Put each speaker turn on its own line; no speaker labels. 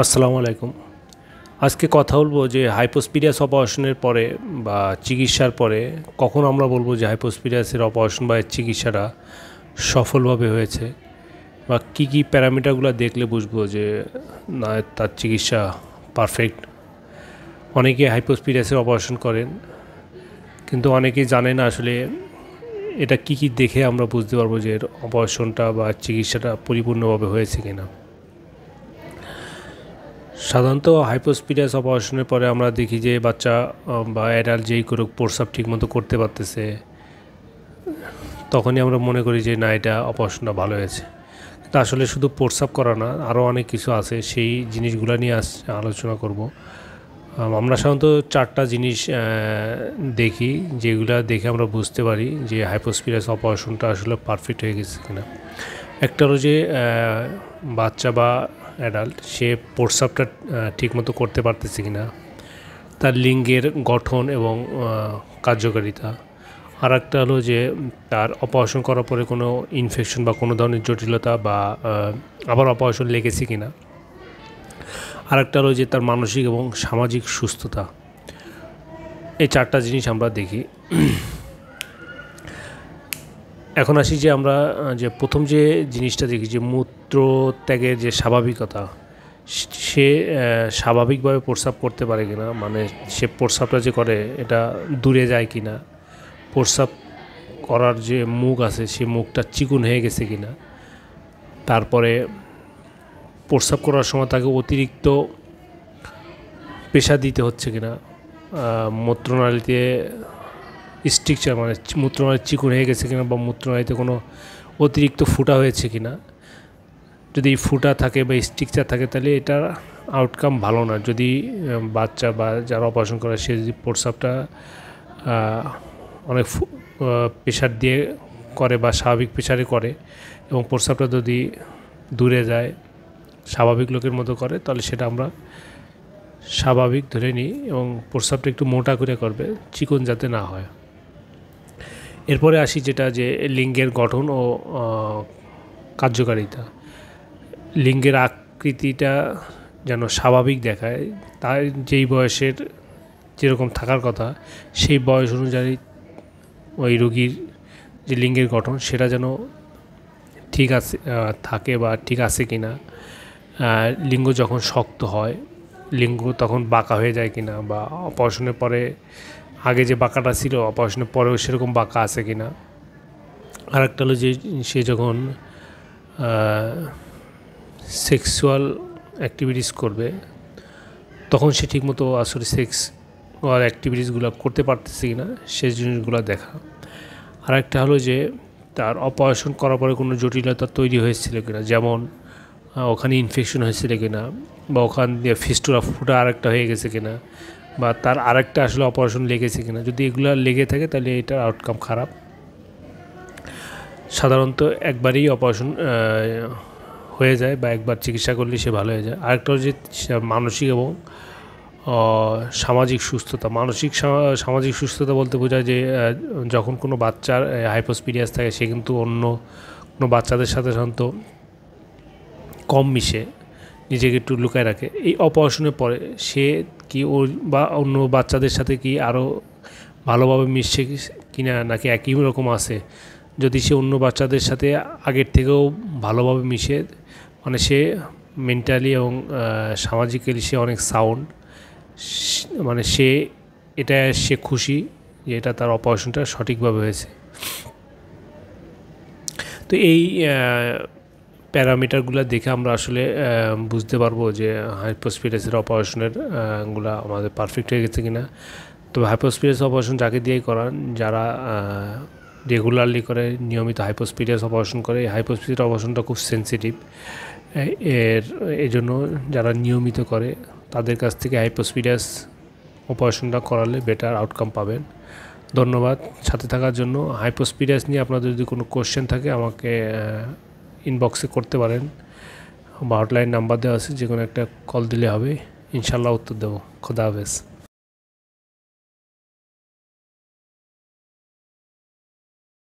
আসসালামু আলাইকুম। আজকে কথা বলবো যে হাইপোস্পিরিয়াস অপারেশনের পরে বা চিকিৎসার পরে কখন আমরা বলবো যে হাইপোস্পিরিয়াসের অপারেশন বা চিকিৎসাটা সফলভাবে হয়েছে, বা কী প্যারামিটারগুলো দেখলে বুঝবো যে না তার চিকিৎসা পারফেক্ট। অনেকে হাইপোস্পিরিয়াসের অপারেশন করেন, কিন্তু অনেকেই জানে না আসলে এটা কী দেখে আমরা বুঝতে পারবো যে এর অপারেশনটা বা চিকিৎসাটা পরিপূর্ণভাবে হয়েছে কিনা। সাধারণত হাইপোস্পিরিয়াস অপারেশনের পরে আমরা দেখি যে বাচ্চা বা অ্যাডাল্ট যেই করুক প্রস্রাব ঠিকমতো করতে পারতেছে, তখনই আমরা মনে করি যে না, এটা অপারেশনটা ভালো হয়েছে। কিন্তু আসলে শুধু প্রস্রাব করা না, আরও অনেক কিছু আছে, সেই জিনিসগুলো নিয়ে আলোচনা করব। আমরা সাধারণত 4টা জিনিস দেখি, যেগুলো দেখে আমরা বুঝতে পারি যে হাইপোস্পিরিয়াস অপারেশনটা আসলে পারফেক্ট হয়ে গেছে কিনা। একটা হলো যে বাচ্চা বা অ্যাডাল্ট সে প্রস্রাবটা ঠিকমতো করতে পারতেছে কিনা, তার লিঙ্গের গঠন এবং কার্যকারিতা। আর একটা হলো যে তার অপারেশন করার পরে কোনো ইনফেকশন বা কোনো ধরনের জটিলতা বা আবার অপারেশন লেগেছে কিনা। আর একটা হলো যে তার মানসিক এবং সামাজিক সুস্থতা। এই 4টা জিনিস আমরা দেখি। এখন আসি যে আমরা যে প্রথম যে জিনিসটা দেখি যে মূত্রত্যাগের যে স্বাভাবিকতা, সে স্বাভাবিকভাবে প্রস্রাব করতে পারে কিনা, মানে সে প্রস্রাবটা যে করে এটা দূরে যায় কিনা, প্রস্রাব করার যে মুখ আছে সে মুখটা চিকুন হয়ে গেছে কিনা, তারপরে প্রস্রাব করার সময় তাকে অতিরিক্ত প্রেশার দিতে হচ্ছে কিনা, মূত্রনালীতে স্ট্রিকচার মানে মূত্রনালী চিকুন হয়ে গেছে কিনা, বা মূত্রনালীতে কোনো অতিরিক্ত ফুটা হয়েছে কিনা। যদি ফুটা থাকে বা স্ট্রিকচার থাকে তাহলে এটার আউটকাম ভালো না। যদি বাচ্চা বা যারা অপারেশন করে সে যদি প্রস্রাবটা অনেক প্রেশার দিয়ে করে বা স্বাভাবিক প্রেশারে করে এবং প্রস্রাবটা যদি দূরে যায়, স্বাভাবিক লোকের মতো করে, তাহলে সেটা আমরা স্বাভাবিক ধরে নিই এবং প্রস্রাবটা একটু মোটা করে করবে, চিকন যাতে না হয়। এরপরে আসি যেটা যে লিঙ্গের গঠন ও কার্যকারিতা। লিঙ্গের আকৃতিটা যেন স্বাভাবিক দেখায়, তার যেই বয়সের যেরকম থাকার কথা সেই বয়স অনুযায়ী ওই রোগীর যে লিঙ্গের গঠন সেটা যেন ঠিক আছে থাকে বা ঠিক আছে কি না। লিঙ্গ যখন শক্ত হয়, লিঙ্গ তখন বাঁকা হয়ে যায় কি না, বা অপারেশনের পরে আগে যে বাঁকাটা ছিল অপারেশনের পরেও সেরকম বাঁকা আছে কি না। আর একটা হলো যে সে যখন সেক্সুয়াল অ্যাক্টিভিটিস করবে তখন সে ঠিকমতো আসলে সেক্স আর অ্যাক্টিভিটিসগুলো করতে পারতেছে কি না, সেই জিনিসগুলো দেখা। আর একটা হলো যে তার অপারেশন করার পরে কোনো জটিলতা তৈরি হয়েছিল কিনা, যেমন ওখানে ইনফেকশন হয়েছিল কিনা, বা ওখান দিয়ে ফিস্টুলা ফুটা আরেকটা হয়ে গেছে কিনা, বা তার আরেকটা আসলে অপারেশন লেগেছে কিনা। যদি এগুলো লেগে থাকে তাহলে এটার আউটকাম খারাপ। সাধারণত একবারই অপারেশন হয়ে যায় বা একবার চিকিৎসা করলে সে ভালো হয়ে যায়। আরেকটা হচ্ছে মানসিক এবং সামাজিক সুস্থতা। সামাজিক সুস্থতা বলতে বোঝায় যে যখন কোনো বাচ্চার হাইপোস্পিরিয়াস থাকে সে কিন্তু অন্য কোনো বাচ্চাদের সাথে সাধারণত কম মিশে, নিজেকে একটু লুকায় রাখে। এই অপারেশনের পরে সে কি ওর বা অন্য বাচ্চাদের সাথে কি আরও ভালোভাবে মিশছে কিনা, নাকি একই রকম আছে। যদি সে অন্য বাচ্চাদের সাথে আগের থেকেও ভালোভাবে মিশে, মানে সে মেন্টালি এবং সামাজিক্যালি সে অনেক সাউন্ড, মানে সে খুশি যে এটা তার অপারেশনটা সঠিকভাবে হয়েছে। তো এই প্যারামিটারগুলো দেখে আমরা আসলে বুঝতে পারবো যে হাইপোস্পিরিয়াসের অপারেশনের গুলো আমাদের পারফেক্ট হয়ে গেছে কিনা। তবে হাইপোস্পিরিয়াস অপারেশন যাকে দিয়েই করান, যারা রেগুলারলি করে, নিয়মিত হাইপোস্পিরিয়াস অপারেশন করে, এই হাইপোস্পিরিয়াস অপারেশনটা খুব সেন্সিটিভ। এই জন্য যারা নিয়মিত করে তাদের কাছ থেকে হাইপোস্পিরিয়াস অপারেশনটা করালে বেটার আউটকাম পাবেন। ধন্যবাদ সাথে থাকার জন্য। হাইপোস্পিরিয়াস নিয়ে আপনাদের যদি কোনো কোশ্চেন থাকে আমাকে ইনবক্সে করতে পারেন, বা হটলাইন নাম্বার দেওয়া আছে, যে কোনো একটা কল দিলে হবে, ইনশাল্লাহ উত্তর দেবো। খোদা হাফেজ।